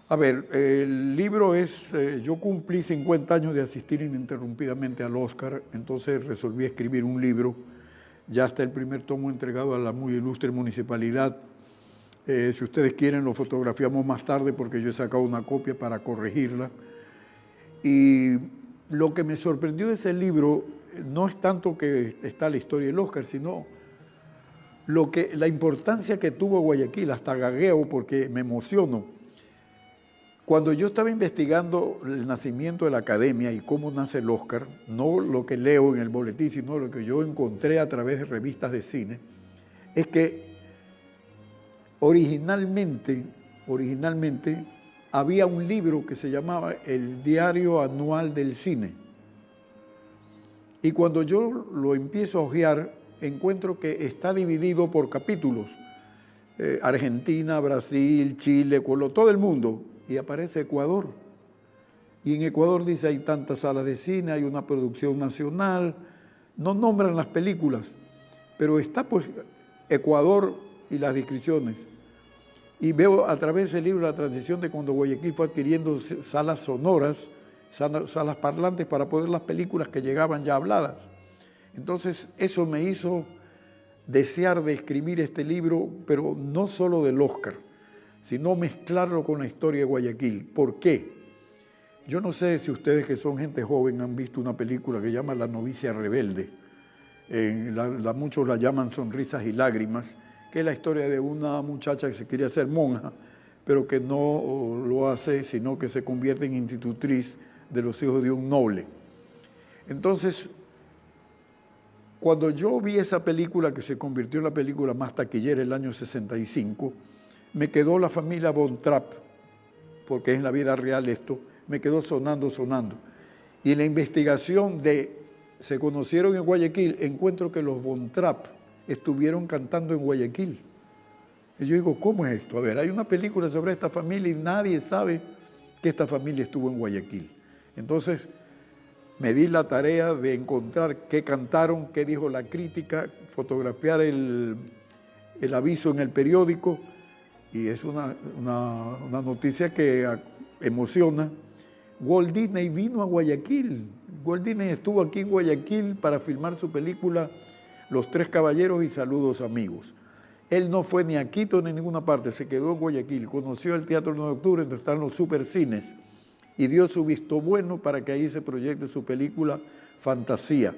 A ver, el libro es, yo cumplí 50 años de asistir ininterrumpidamente al Oscar, entonces resolví escribir un libro. Ya está el primer tomo entregado a la muy ilustre municipalidad. Si ustedes quieren lo fotografiamos más tarde porque yo he sacado una copia para corregirla. Y lo que me sorprendió de ese libro no es tanto que está la historia del Oscar, sino la importancia que tuvo Guayaquil, hasta gagueo porque me emociono. Cuando yo estaba investigando el nacimiento de la academia y cómo nace el Oscar, no lo que leo en el boletín, sino lo que yo encontré a través de revistas de cine, es que originalmente había un libro que se llamaba El Diario Anual del Cine. Y cuando yo lo empiezo a hojear, encuentro que está dividido por capítulos. Argentina, Brasil, Chile, todo el mundo. Y aparece Ecuador. Y en Ecuador dice hay tantas salas de cine, hay una producción nacional. No nombran las películas, pero está pues Ecuador y las descripciones. Y veo a través del libro la transición de cuando Guayaquil fue adquiriendo salas sonoras, salas parlantes para poder las películas que llegaban ya habladas. Entonces eso me hizo desear de escribir este libro, pero no solo del Oscar, sino mezclarlo con la historia de Guayaquil. ¿Por qué? Yo no sé si ustedes que son gente joven han visto una película que se llama La novicia rebelde. Muchos la llaman Sonrisas y Lágrimas, que es la historia de una muchacha que se quería hacer monja, pero que no lo hace, sino que se convierte en institutriz de los hijos de un noble. Entonces, cuando yo vi esa película que se convirtió en la película más taquillera el año 65, me quedó la familia Von Trapp, porque es en la vida real esto, me quedó sonando. Y en la investigación de Se conocieron en Guayaquil, encuentro que los Von Trapp estuvieron cantando en Guayaquil. Y yo digo, ¿cómo es esto? A ver, hay una película sobre esta familia y nadie sabe que esta familia estuvo en Guayaquil. Entonces, me di la tarea de encontrar qué cantaron, qué dijo la crítica, fotografiar el aviso en el periódico, y es una noticia que emociona. Walt Disney vino a Guayaquil. Walt Disney estuvo aquí en Guayaquil para filmar su película Los Tres Caballeros y Saludos Amigos. Él no fue ni a Quito ni a ninguna parte, se quedó en Guayaquil, conoció el Teatro 9 de Octubre, donde están los supercines, y dio su visto bueno para que ahí se proyecte su película Fantasía.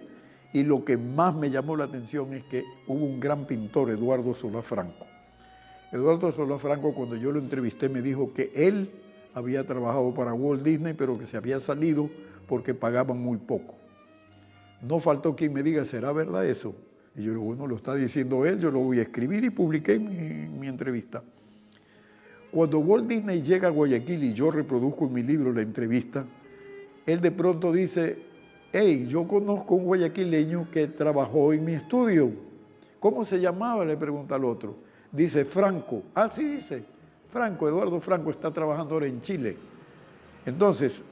Y lo que más me llamó la atención es que hubo un gran pintor, Eduardo Solá Franco. Eduardo Solá Franco, cuando yo lo entrevisté, me dijo que él había trabajado para Walt Disney, pero que se había salido porque pagaban muy poco. No faltó quien me diga, ¿será verdad eso? Y yo, bueno, lo está diciendo él, yo lo voy a escribir y publiqué mi entrevista. Cuando Walt Disney llega a Guayaquil y yo reproduzco en mi libro la entrevista, él de pronto dice, hey, yo conozco un guayaquileño que trabajó en mi estudio. ¿Cómo se llamaba?, le pregunta al otro. Dice, Franco. Ah, sí, dice, Franco, Eduardo Franco está trabajando ahora en Chile. Entonces,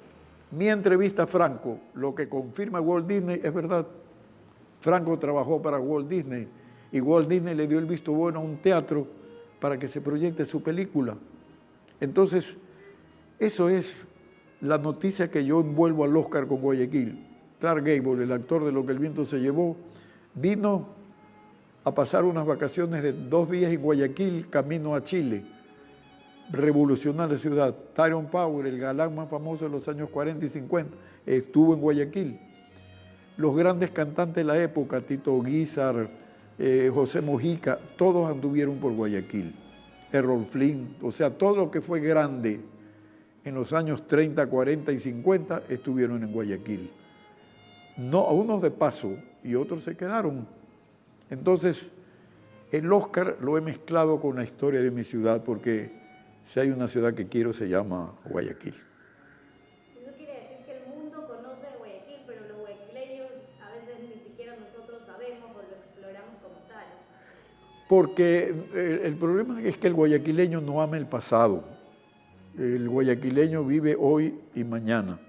mi entrevista a Franco, lo que confirma Walt Disney es verdad. Franco trabajó para Walt Disney y Walt Disney le dio el visto bueno a un teatro para que se proyecte su película. Entonces, eso es la noticia que yo envuelvo al Oscar con Guayaquil. Clark Gable, el actor de Lo que el viento se llevó, vino a pasar unas vacaciones de 2 días en Guayaquil, camino a Chile. Revolucionar la ciudad. Tyrone Power, el galán más famoso de los años 40 y 50, estuvo en Guayaquil. Los grandes cantantes de la época, Tito Guízar, José Mojica, todos anduvieron por Guayaquil. Errol Flynn, o sea, todo lo que fue grande en los años 30, 40 y 50 estuvieron en Guayaquil. No, a unos de paso y otros se quedaron. Entonces, el Oscar lo he mezclado con la historia de mi ciudad porque si hay una ciudad que quiero se llama Guayaquil. Eso quiere decir que el mundo conoce de Guayaquil, pero los guayaquileños a veces ni siquiera nosotros sabemos o lo exploramos como tal. Porque el problema es que el guayaquileño no ama el pasado. El guayaquileño vive hoy y mañana.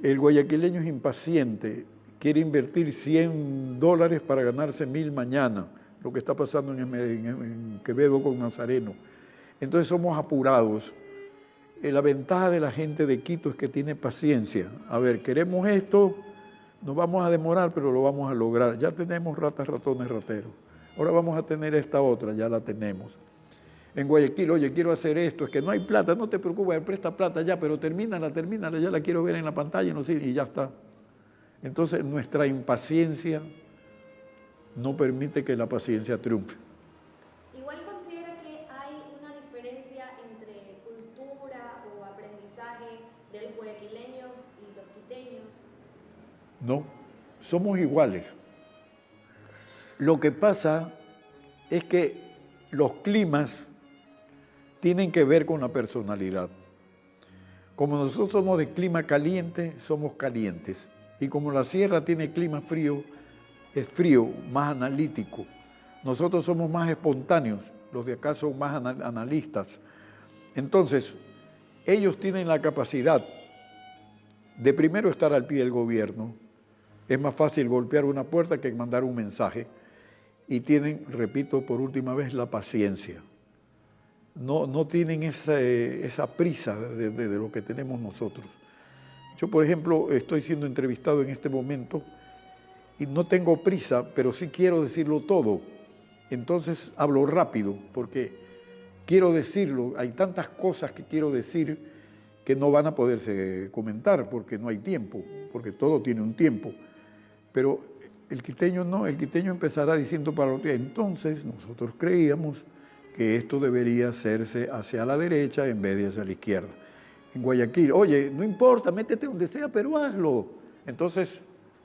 El guayaquileño es impaciente, quiere invertir $100 para ganarse 1.000 mañana, lo que está pasando en Quevedo con Nazareno. Entonces somos apurados. La ventaja de la gente de Quito es que tiene paciencia. A ver, queremos esto, nos vamos a demorar, pero lo vamos a lograr. Ya tenemos ratas, ratones, rateros. Ahora vamos a tener esta otra, ya la tenemos. En Guayaquil, oye, quiero hacer esto, es que no hay plata, no te preocupes, presta plata ya, pero termínala, ya la quiero ver en la pantalla, no sé, y ya está. Entonces nuestra impaciencia no permite que la paciencia triunfe. Igual considera que hay una diferencia entre cultura o aprendizaje de los guayaquileños y los quiteños. No, somos iguales. Lo que pasa es que los climas tienen que ver con la personalidad. Como nosotros somos de clima caliente, somos calientes. Y como la sierra tiene clima frío, es frío, más analítico. Nosotros somos más espontáneos, los de acá son más analistas. Entonces, ellos tienen la capacidad de primero estar al pie del gobierno. Es más fácil golpear una puerta que mandar un mensaje. Y tienen, repito por última vez, la paciencia. No tienen esa prisa de lo que tenemos nosotros. Yo, por ejemplo, estoy siendo entrevistado en este momento y no tengo prisa, pero sí quiero decirlo todo. Entonces hablo rápido porque quiero decirlo. Hay tantas cosas que quiero decir que no van a poderse comentar porque no hay tiempo, porque todo tiene un tiempo. Pero el quiteño no, el quiteño empezará diciendo para los días. Entonces nosotros creíamos que esto debería hacerse hacia la derecha en vez de hacia la izquierda. En Guayaquil, oye, no importa, métete donde sea, pero hazlo. Entonces,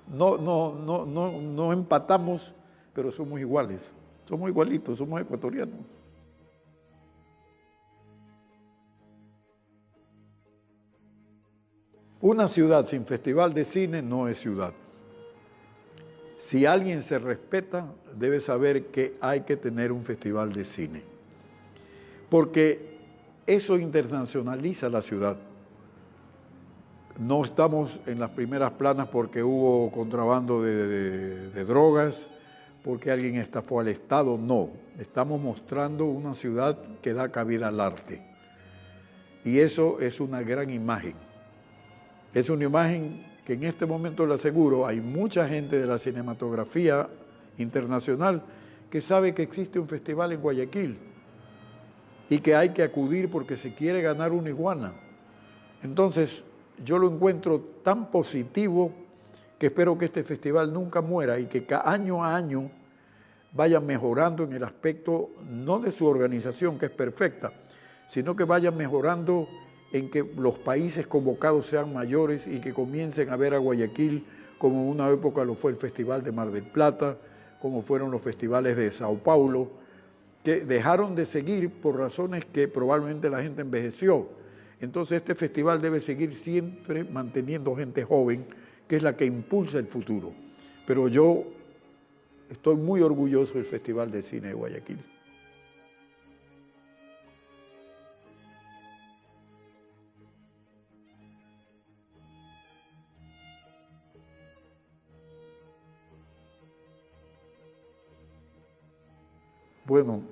no empatamos, pero somos iguales. Somos igualitos, somos ecuatorianos. Una ciudad sin festival de cine no es ciudad. Si alguien se respeta, debe saber que hay que tener un festival de cine. Porque eso internacionaliza la ciudad. No estamos en las primeras planas porque hubo contrabando de drogas, porque alguien estafó al Estado, no. Estamos mostrando una ciudad que da cabida al arte. Y eso es una gran imagen. Es una imagen que en este momento le aseguro, hay mucha gente de la cinematografía internacional que sabe que existe un festival en Guayaquil y que hay que acudir porque se quiere ganar una iguana. Entonces, yo lo encuentro tan positivo que espero que este festival nunca muera y que año a año vaya mejorando en el aspecto, no de su organización, que es perfecta, sino que vaya mejorando en que los países convocados sean mayores y que comiencen a ver a Guayaquil como en una época lo fue el Festival de Mar del Plata, como fueron los festivales de Sao Paulo, que dejaron de seguir por razones que probablemente la gente envejeció. Entonces este festival debe seguir siempre manteniendo gente joven, que es la que impulsa el futuro. Pero yo estoy muy orgulloso del Festival de Cine de Guayaquil. Bueno,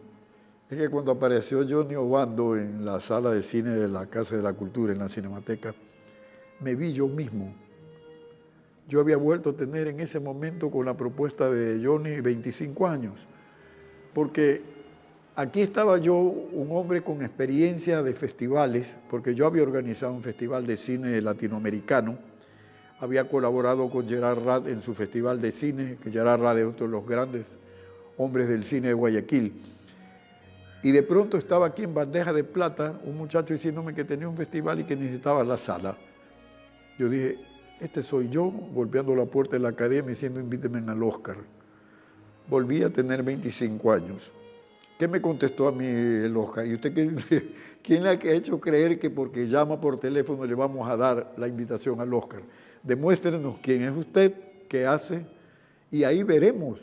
es que cuando apareció Johnny Obando en la sala de cine de la Casa de la Cultura, en la Cinemateca, me vi yo mismo. Yo había vuelto a tener en ese momento con la propuesta de Johnny 25 años, porque aquí estaba yo, un hombre con experiencia de festivales, porque yo había organizado un festival de cine latinoamericano, había colaborado con Gerard Rad en su festival de cine, que Gerard Rad es otro de los grandes hombres del cine de Guayaquil. Y de pronto estaba aquí en bandeja de plata un muchacho diciéndome que tenía un festival y que necesitaba la sala. Yo dije, este soy yo, golpeando la puerta de la academia diciendo invíteme al Oscar. Volví a tener 25 años. ¿Qué me contestó a mí el Oscar? ¿Y usted quién le ha hecho creer que porque llama por teléfono le vamos a dar la invitación al Oscar? Demuéstrenos quién es usted, qué hace, y ahí veremos.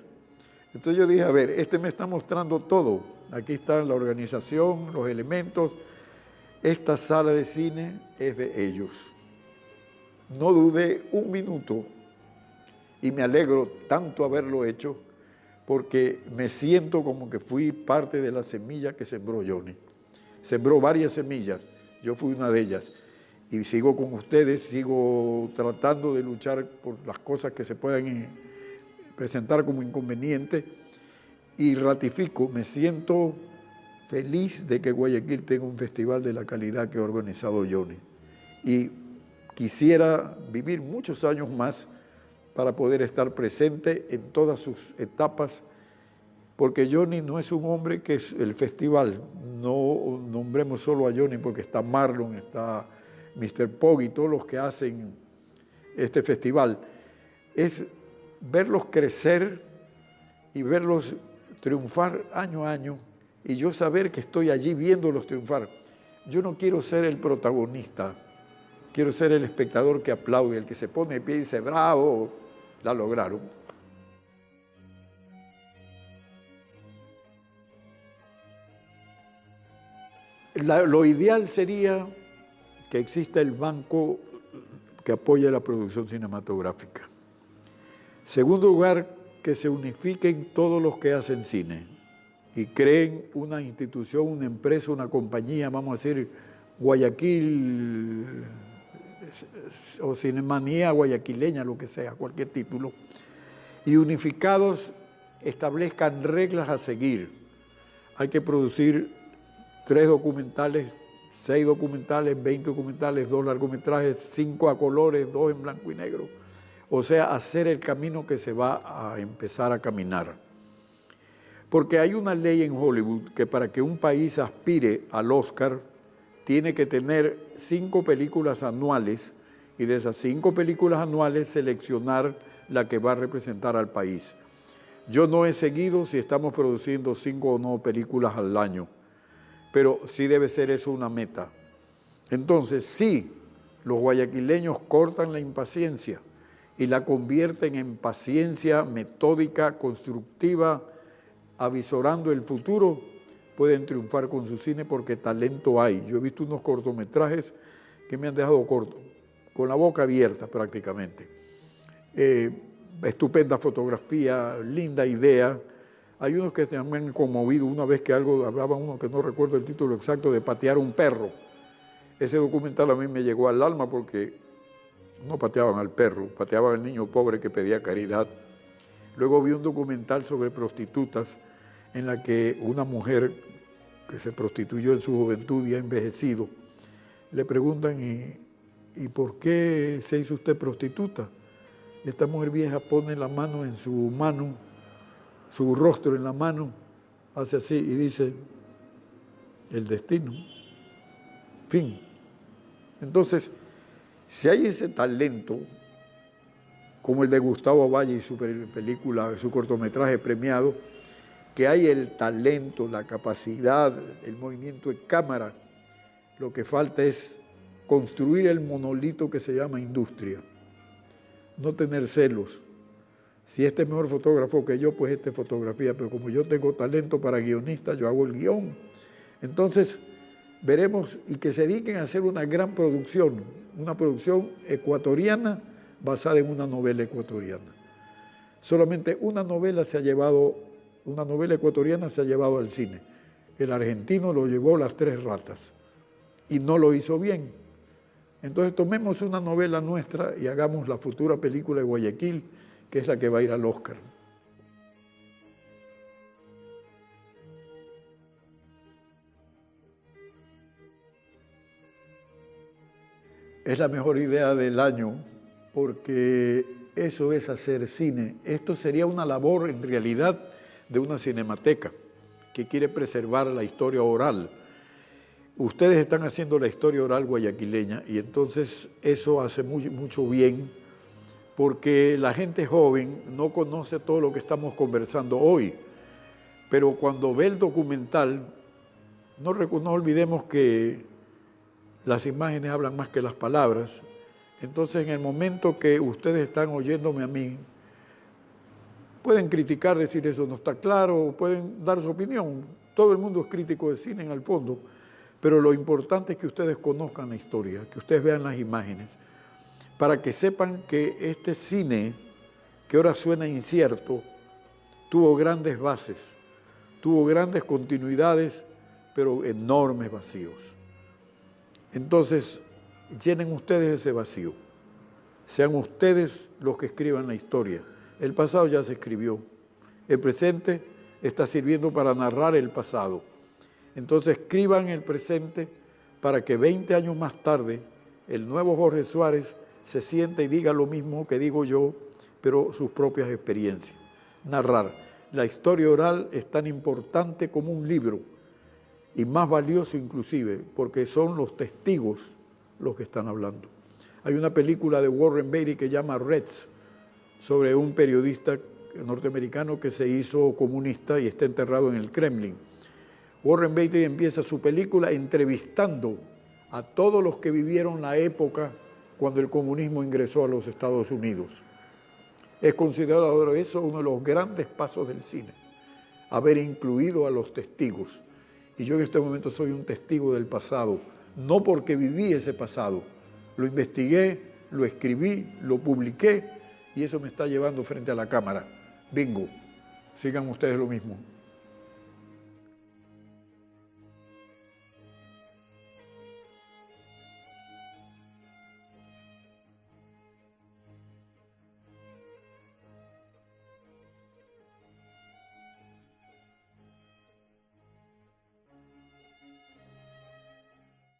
Entonces yo dije, a ver, este me está mostrando todo. Aquí está la organización, los elementos. Esta sala de cine es de ellos. No dudé un minuto y me alegro tanto haberlo hecho porque me siento como que fui parte de la semilla que sembró Johnny. Sembró varias semillas, yo fui una de ellas. Y sigo con ustedes, sigo tratando de luchar por las cosas que se puedan presentar como inconvenientes y ratifico, me siento feliz de que Guayaquil tenga un festival de la calidad que ha organizado Johnny. Y quisiera vivir muchos años más para poder estar presente en todas sus etapas, porque Johnny no es un hombre que es el festival, no nombremos solo a Johnny porque está Marlon, está Mr. Pog y todos los que hacen este festival, es verlos crecer y verlos triunfar año a año y yo saber que estoy allí viéndolos triunfar. Yo no quiero ser el protagonista, quiero ser el espectador que aplaude, el que se pone de pie y dice, bravo, la lograron. Lo ideal sería que exista el banco que apoye la producción cinematográfica. Segundo lugar, que se unifiquen todos los que hacen cine y creen una institución, una empresa, una compañía, vamos a decir, Guayaquil o Cinemanía Guayaquileña, lo que sea, cualquier título, y unificados establezcan reglas a seguir. Hay que producir 3 documentales, 6 documentales, 20 documentales, 2 largometrajes, 5 a colores, 2 en blanco y negro. O sea, hacer el camino que se va a empezar a caminar. Porque hay una ley en Hollywood que para que un país aspire al Oscar tiene que tener 5 películas anuales y de esas 5 películas anuales seleccionar la que va a representar al país. Yo no he seguido si estamos produciendo 5 o no películas al año, pero sí debe ser eso una meta. Entonces, sí, los guayaquileños cortan la impaciencia y la convierten en paciencia metódica, constructiva, avisorando el futuro, pueden triunfar con su cine porque talento hay. Yo he visto unos cortometrajes que me han dejado corto, con la boca abierta prácticamente. Estupenda fotografía, linda idea. Hay unos que me han conmovido, una vez que hablaba uno que no recuerdo el título exacto, de patear un perro. Ese documental a mí me llegó al alma porque no pateaban al perro, pateaban al niño pobre que pedía caridad. Luego vi un documental sobre prostitutas en la que una mujer que se prostituyó en su juventud y ha envejecido, le preguntan, ¿y por qué se hizo usted prostituta? Esta mujer vieja pone la mano en su mano, su rostro en la mano, hace así y dice, el destino. Fin. Entonces, si hay ese talento, como el de Gustavo Valle y su película, su cortometraje premiado, que hay el talento, la capacidad, el movimiento de cámara. Lo que falta es construir el monolito que se llama industria. No tener celos. Si este es mejor fotógrafo que yo, pues este fotografía, pero como yo tengo talento para guionista, yo hago el guión. Entonces, veremos y que se dediquen a hacer una gran producción, una producción ecuatoriana basada en una novela ecuatoriana. Solamente una novela ecuatoriana se ha llevado al cine. El argentino lo llevó Las Tres Ratas y no lo hizo bien. Entonces tomemos una novela nuestra y hagamos la futura película de Guayaquil, que es la que va a ir al Oscar. Es la mejor idea del año porque eso es hacer cine. Esto sería una labor en realidad de una cinemateca que quiere preservar la historia oral. Ustedes están haciendo la historia oral guayaquileña y entonces eso hace mucho bien porque la gente joven no conoce todo lo que estamos conversando hoy, pero cuando ve el documental, no olvidemos que las imágenes hablan más que las palabras. Entonces, en el momento que ustedes están oyéndome a mí, pueden criticar, decir eso no está claro, pueden dar su opinión. Todo el mundo es crítico de cine en el fondo, pero lo importante es que ustedes conozcan la historia, que ustedes vean las imágenes, para que sepan que este cine, que ahora suena incierto, tuvo grandes bases, tuvo grandes continuidades, pero enormes vacíos. Entonces, llenen ustedes ese vacío. Sean ustedes los que escriban la historia. El pasado ya se escribió. El presente está sirviendo para narrar el pasado. Entonces, escriban el presente para que 20 años más tarde el nuevo Jorge Suárez se sienta y diga lo mismo que digo yo, pero sus propias experiencias. Narrar. La historia oral es tan importante como un libro y más valioso inclusive, porque son los testigos los que están hablando. Hay una película de Warren Beatty que llama Reds, sobre un periodista norteamericano que se hizo comunista y está enterrado en el Kremlin. Warren Beatty empieza su película entrevistando a todos los que vivieron la época cuando el comunismo ingresó a los Estados Unidos. Es considerado eso uno de los grandes pasos del cine, haber incluido a los testigos. Y yo en este momento soy un testigo del pasado, no porque viví ese pasado, lo investigué, lo escribí, lo publiqué y eso me está llevando frente a la cámara. Bingo, sigan ustedes lo mismo.